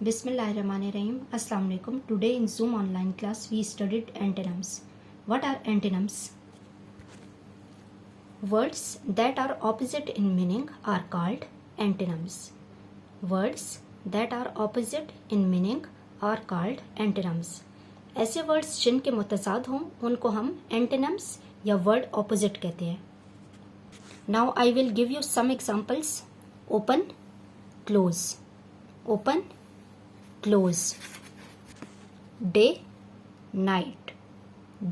Bismillahirrahmanirrahim. Assalamu alaikum. Today in Zoom online class we studied antonyms. What are antonyms? Words that are opposite in meaning are called antonyms. Words that are opposite in meaning are called antonyms. ऐसे words जिनके मुतज़ाद हों उनको हम antonyms या word opposite कहते हैं. Now I will give you some examples. Open, close. Open, close. Day, night.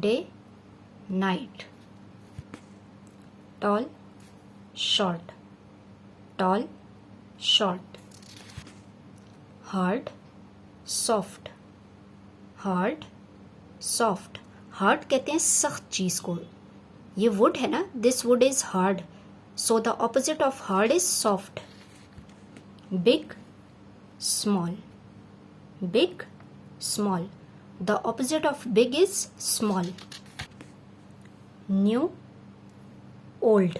Day, night. Tall, short. Tall, short. Hard, soft. Hard, soft. Hard कहते हैं सख्त चीज़ को. ये wood है ना, this wood is hard. So the opposite of hard is soft. Big, small. Big, small. The opposite of big is small. New, old.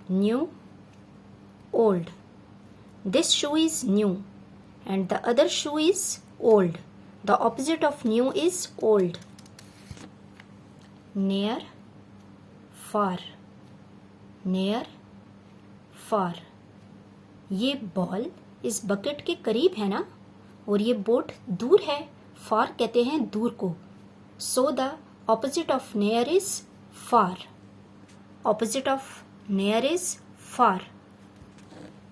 New, old. This shoe is new and the other shoe is old. The opposite of new is old. Near, far. Near, far. ये ball इस bucket के करीब है ना, और ये boat दूर है. फार कहते हैं दूर को. So the opposite of near is far. Opposite of near is far.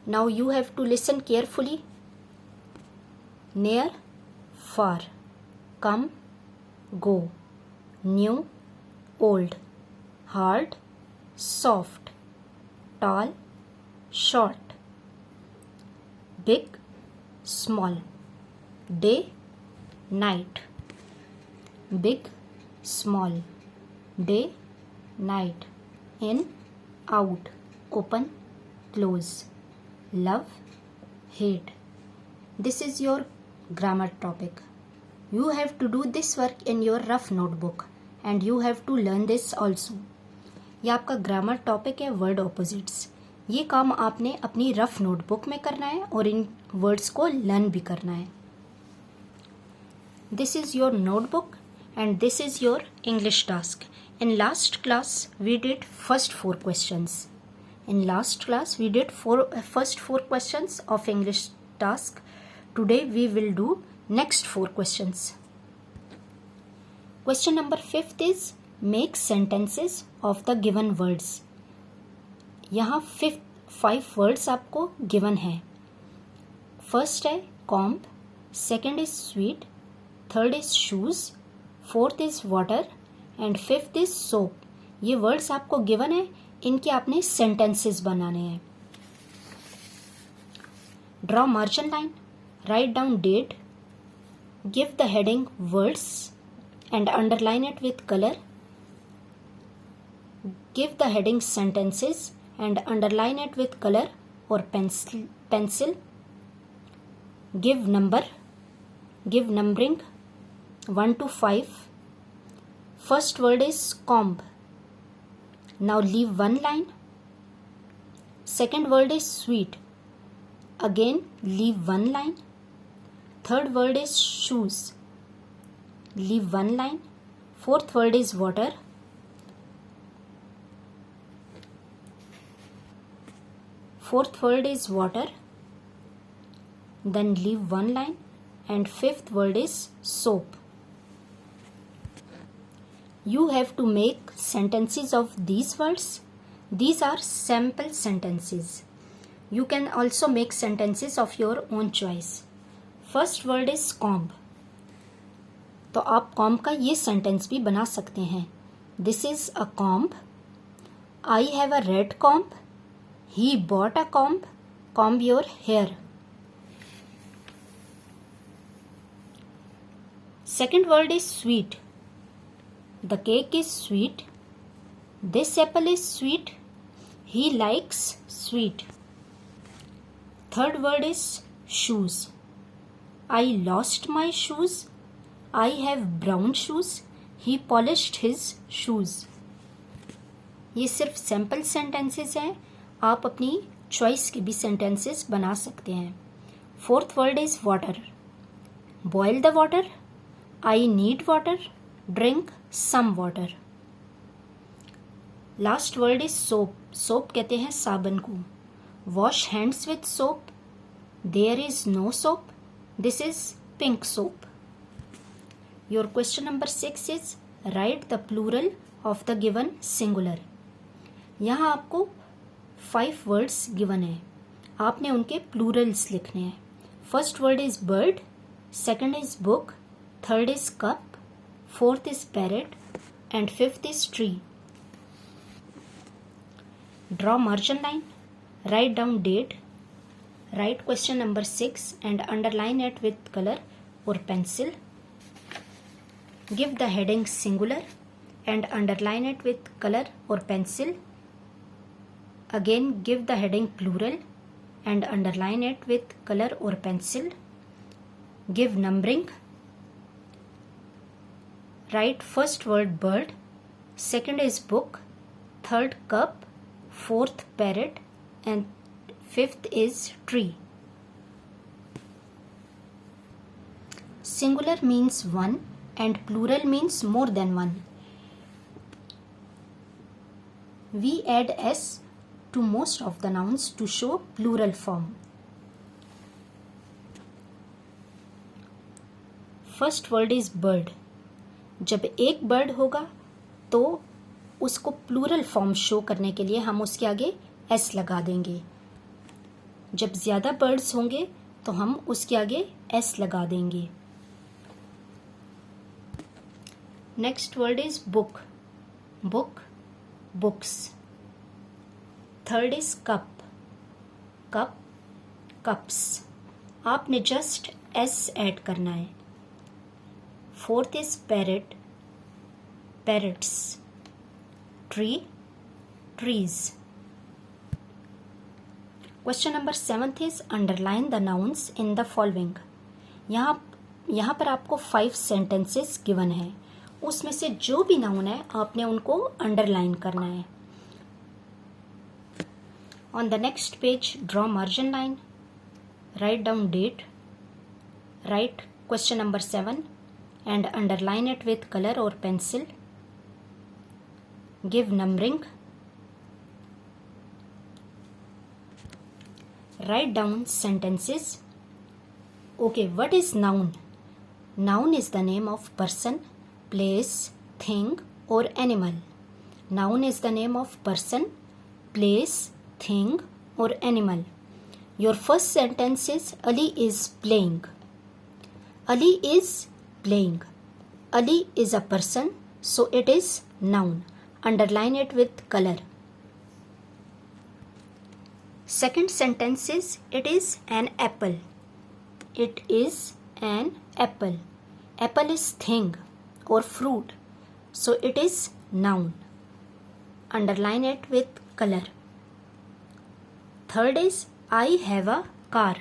Now you have to listen carefully. Near, far. Come, go. New, old. Hard, soft. Tall, short. Big, small. Day, night. Big, small. Day, night. In, out. Open, close. Love, hate. This is your grammar topic. You have to do this work in your rough notebook and you have to learn this also. ये आपका grammar topic है, word opposites. ये काम आपने अपनी rough notebook में करना है और इन वर्ड्स को लर्न भी करना है. This is your notebook and this is your English task. In last class we did first 4 questions. In last class we did first 4 questions of English task. Today we will do next 4 questions. Question number 5 is make sentences of the given words. यहाँ 5 words आपको given है. First है comb, second is sweet, third is shoes, fourth is water and fifth is soap. ये words आपको given है, इनके आपने sentences बनाने हैं. Draw margin line, write down date, give the heading words and underline it with colour. Give the heading sentences and underline it with color or pencil. Give numbering 1 to 5. First word is comb. Now leave one line. Second word is sweet. Again leave one line. Third word is shoes. Leave one line. Fourth word is water. Fourth word is water. Then leave one line and fifth word is soap. You have to make sentences of these words. These are sample sentences. You can also make sentences of your own choice. First word is comb. तो आप comb का ये sentence भी बना सकते हैं. This is a comb. I have a red comb. He bought a comb. Comb your hair. Second word is sweet. The cake is sweet. This apple is sweet. He likes sweet. Third word is shoes. I lost my shoes. I have brown shoes. He polished his shoes. ये सिर्फ sample sentences हैं. आप अपनी choice के भी sentences बना सकते हैं. Fourth word is water. Boil the water. I need water. Drink some water. Last word is soap. Soap कहते हैं साबन को. Wash hands with soap. There is no soap. This is pink soap. Your question number 6 is write the plural of the given singular. यहाँ आपको 5 words given है. आपने उनके plurals लिखने हैं. First word is bird. Second is book. Third is cup. Fourth is parrot. And fifth is tree. Draw margin line. Write down date. Write question number 6 and underline it with color or pencil. Give the heading singular and underline it with color or pencil. Again, give the heading plural and underline it with color or pencil. Give numbering. Write first word bird, second is book, third cup, fourth parrot, and fifth is tree. Singular means one and plural means more than one. We add s to most of the nouns to show plural form. First word is bird. जब एक bird होगा तो उसको plural form show करने के लिए हम उसके आगे एस लगा देंगे. जब ज़्यादा बर्ड्स होंगे तो हम उसके आगे एस लगा देंगे. Next word is book. Book, books. Third is cup. Cup, cups. आपने जस्ट एस ऐड करना है. Fourth is parrot. Parrots. Tree, trees. Question number 7 is underline the nouns in the following. यहाँ पर आपको 5 सेंटेंसेस गिवन है. उसमें से जो भी नाउन है आपने उनको अंडरलाइन करना है. On the next page draw margin line. Write down date. Write question number 7 and underline it with color or pencil. Give numbering. Write down sentences. Okay, what is noun? Noun is the name of person, place, thing or animal. Noun is the name of person, place, thing or animal. Your first sentence is Ali is playing. Ali is playing. Ali is a person, so it is noun. Underline it with color. Second sentence is it is an apple. It is an apple. Apple is thing or fruit, so it is noun. Underline it with color. Third is I have a car.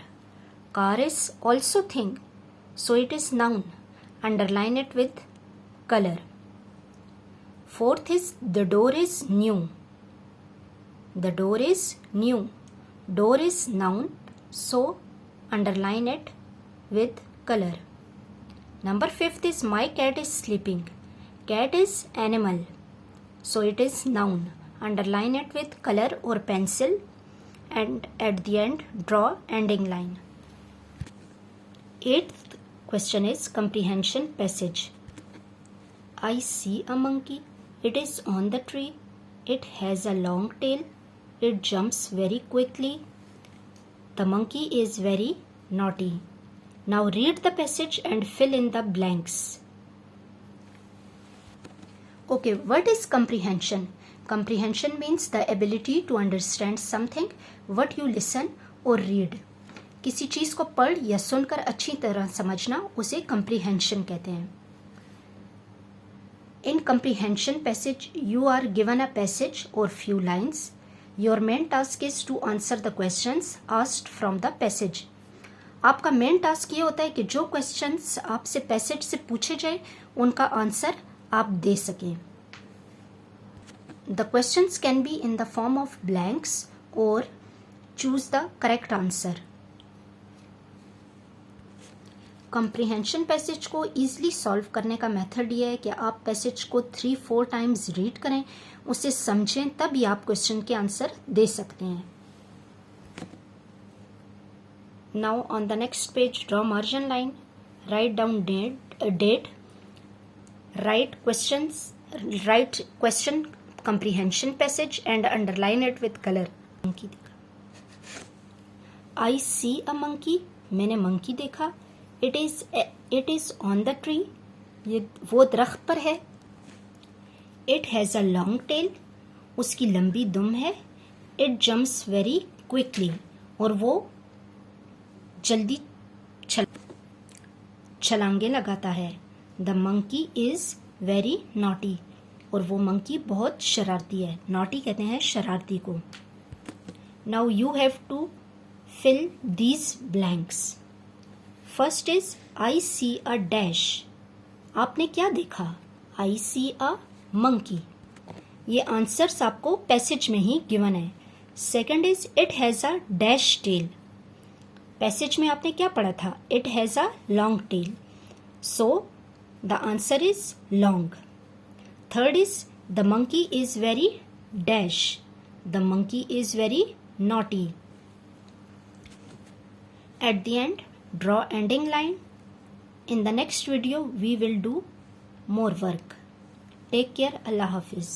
Car is also thing, so it is noun. Underline it with color. Fourth is the door is new. The door is new. Door is noun, so underline it with color. Number 5 is my cat is sleeping. Cat is animal, so it is noun. Underline it with color or pencil and at the end draw ending line. 8th question is comprehension passage. I see a monkey. It is on the tree. It has a long tail. It jumps very quickly. The monkey is very naughty. Now read the passage and fill in the blanks. Okay, what is comprehension? Comprehension means the ability to understand something what you listen or read. किसी चीज़ को पढ़ या सुनकर अच्छी तरह समझना उसे comprehension कहते हैं. In comprehension passage, you are given a passage or few lines. Your main task is to answer the questions asked from the passage. आपका मेन टास्क ये होता है कि जो क्वेश्चंस आपसे पैसेज से पूछे जाए उनका आंसर आप दे सकें. The questions can be in the form of blanks or choose the correct answer. 9th question is, choose the correct answer. Comprehension passage को ईजिली सॉल्व करने का मेथड ये है कि आप पैसेज को 3-4 टाइम्स रीड करें, उसे समझें, तभी आप क्वेश्चन के आंसर दे सकते हैं. Now on the next page draw margin line, write down date, write question comprehension passage and underline it with color. monkey देखा. I see a monkey. मैंने monkey देखा. It is on the tree. ये वो दरख्त पर है. It has a long tail. उसकी लंबी दुम है. It jumps very quickly. और वो जल्दी छलांगे लगाता है. The monkey is very naughty. और वो मंकी बहुत शरारती है. नॉटी कहते हैं शरारती को. Now you have to fill these blanks. First is I see a dash. आपने क्या देखा? I see a monkey. ये आंसर्स आपको पैसेज में ही गिवन है. Second is it has a dash tail. Passage में आपने क्या पढ़ा था? It has a long tail. So the answer is long. Third is the monkey is very dash. The monkey is very naughty. At the end, draw ending line. In the next video, we will do more work. Take care. Allah Hafiz.